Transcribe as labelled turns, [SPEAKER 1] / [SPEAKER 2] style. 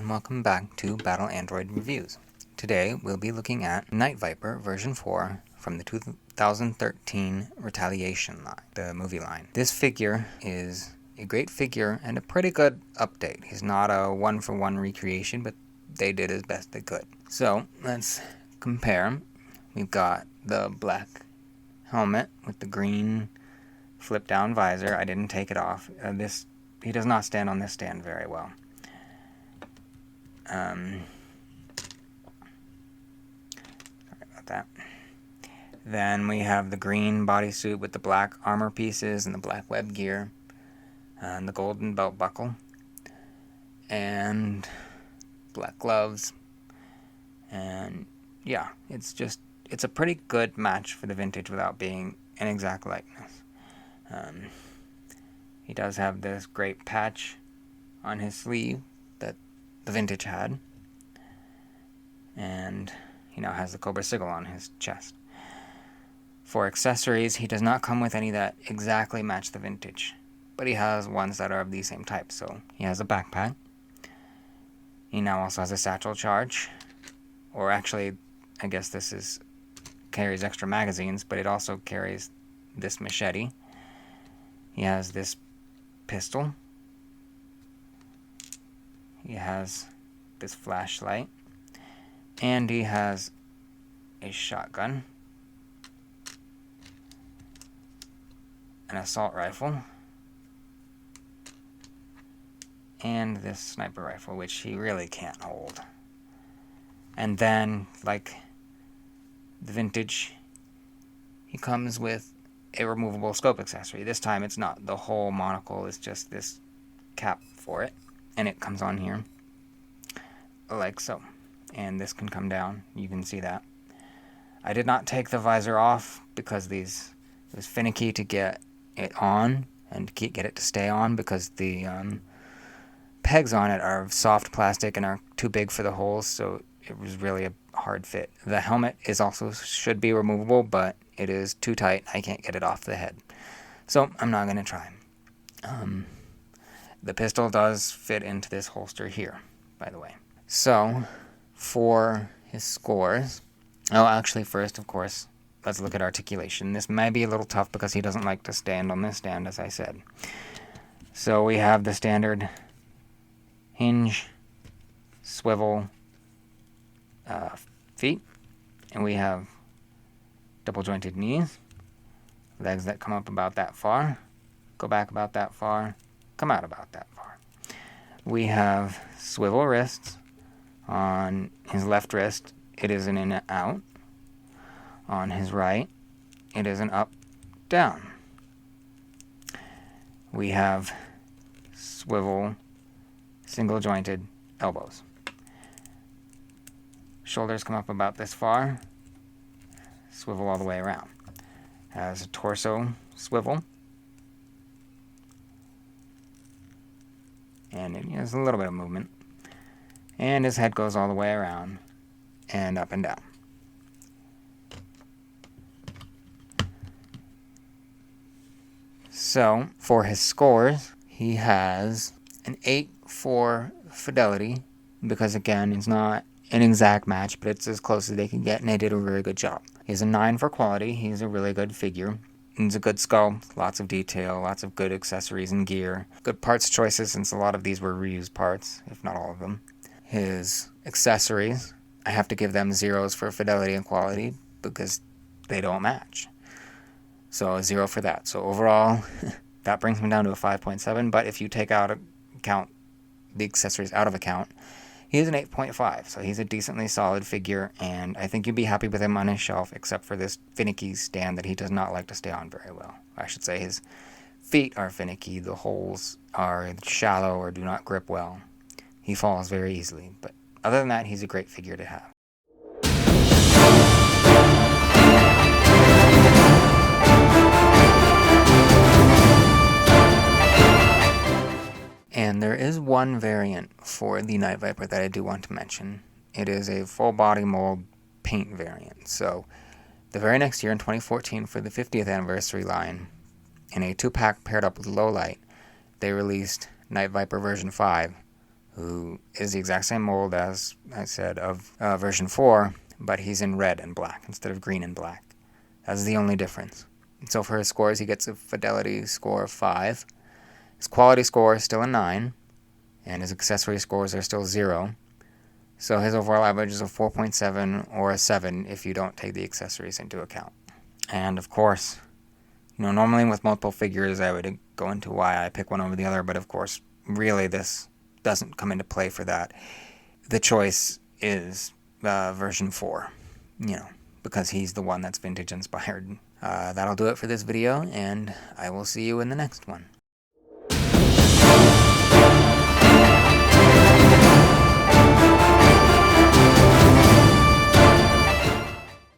[SPEAKER 1] and welcome back to Battle Android Reviews. Today we'll be looking at Night Viper version 4 from the 2013 Retaliation line, the movie line. This figure is a great figure and a pretty good update. He's not a one-for-one recreation, but they did as best they could. So let's compare. We've got the black helmet with the green flip-down visor. I didn't take it off. He does not stand on this stand very well. Sorry about that. Then we have the green bodysuit with the black armor pieces and the black web gear and the golden belt buckle and black gloves. And yeah, it's a pretty good match for the vintage without being an exact likeness. He does have this great patch on his sleeve that the vintage had, and he now has the Cobra sigil on his chest. For accessories, he does not come with any that exactly match the vintage, but he has ones that are of the same type. So he has a backpack. He now also has a satchel charge, or actually, I guess this carries extra magazines, but it also carries this machete. He has this pistol. He has this flashlight, and he has a shotgun, an assault rifle, and this sniper rifle, which he really can't hold. And then, like the vintage, he comes with a removable scope accessory. This time it's not the whole monocle, it's just this cap for it. And it comes on here, like so. And this can come down, you can see that. I did not take the visor off because it was finicky to get it on and get it to stay on, because the pegs on it are soft plastic and are too big for the holes, so it was really a hard fit. The helmet should be removable, but it is too tight. I can't get it off the head, so I'm not going to try. The pistol does fit into this holster here, by the way. So, for his scores... first, of course, let's look at articulation. This may be a little tough because he doesn't like to stand on this stand, as I said. So we have the standard hinge, swivel, feet, and we have double-jointed knees, legs that come up about that far, go back about that far, come out about that far. We have swivel wrists. On his left wrist, it is an in and out. On his right, it is an up, down. We have swivel, single-jointed elbows. Shoulders come up about this far, swivel all the way around. Has a torso swivel, and it has a little bit of movement. And his head goes all the way around and up and down. So, for his scores, he has an 8 for fidelity, because again, it's not an exact match, but it's as close as they can get, and they did a really good job. He has a 9 for quality. He's a really good figure. He's a good sculpt, lots of detail, lots of good accessories and gear. Good parts choices, since a lot of these were reused parts, if not all of them. His accessories, I have to give them 0s for fidelity and quality because they don't match. So a 0 for that. So overall, that brings him down to a 5.7, but if you take the accessories out of account, he is an 8.5, so he's a decently solid figure, and I think you'd be happy with him on his shelf, except for this finicky stand that he does not like to stay on very well. I should say his feet are finicky, the holes are shallow or do not grip well. He falls very easily, but other than that, he's a great figure to have. And there is one variant for the Night Viper that I do want to mention. It is a full body mold paint variant. So the very next year in 2014, for the 50th anniversary line, in a 2-pack paired up with Lowlight, they released Night Viper version 5, who is the exact same mold as I said of version 4, but he's in red and black instead of green and black. That's the only difference. So for his scores, he gets a fidelity score of 5. His quality score is still a 9, and his accessory scores are still 0. So his overall average is a 4.7 or a 7 if you don't take the accessories into account. And of course, normally with multiple figures I would go into why I pick one over the other, but of course, really this doesn't come into play for that. The choice is version 4, because he's the one that's vintage inspired. That'll do it for this video, and I will see you in the next one.